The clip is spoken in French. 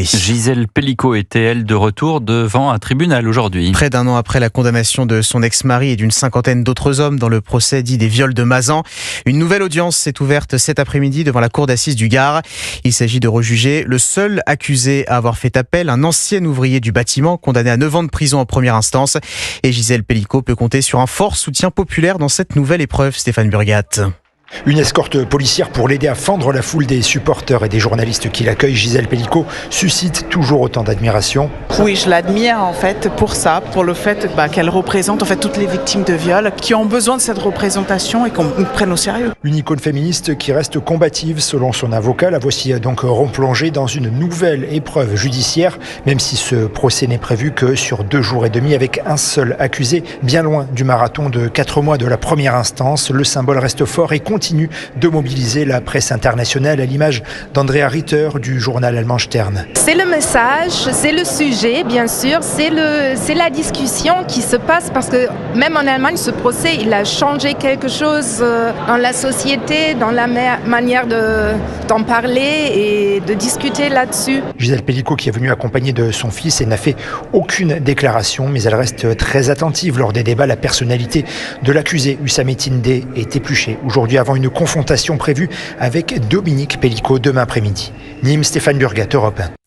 Gisèle Pellicot était, elle, de retour devant un tribunal aujourd'hui. Près d'un an après la condamnation de son ex-mari et d'une cinquantaine d'autres hommes dans le procès dit des viols de Mazan, une nouvelle audience s'est ouverte cet après-midi devant la cour d'assises du Gard. Il s'agit de rejuger le seul accusé à avoir fait appel, un ancien ouvrier du bâtiment condamné à 9 ans de prison en première instance. Et Gisèle Pellicot peut compter sur un fort soutien populaire dans cette nouvelle épreuve, Stéphane Burgat. Une escorte policière pour l'aider à fendre la foule des supporters et des journalistes qui l'accueillent. Gisèle Pellicot suscite toujours autant d'admiration. Oui, je l'admire en fait pour ça, pour le fait qu'elle représente en fait toutes les victimes de viol qui ont besoin de cette représentation et qu'on nous prenne au sérieux. Une icône féministe qui reste combative selon son avocat. La voici donc replongée dans une nouvelle épreuve judiciaire, même si ce procès n'est prévu que sur 2 jours et demi avec un seul accusé, bien loin du marathon de 4 mois de la première instance. Le symbole reste fort et continue de mobiliser la presse internationale à l'image d'Andrea Ritter du journal allemand Stern. C'est le message, c'est le sujet, bien sûr, c'est la discussion qui se passe parce que même en Allemagne, ce procès, il a changé quelque chose dans la société, dans la manière d'en parler et de discuter là-dessus. Gisèle Pellicot qui est venue accompagnée de son fils et n'a fait aucune déclaration, mais elle reste très attentive lors des débats. La personnalité de l'accusé Hussam Etindé est épluchée aujourd'hui avant une confrontation prévue avec Dominique Pellicot demain après-midi. Nîmes, Stéphane Burgat, Europe 1.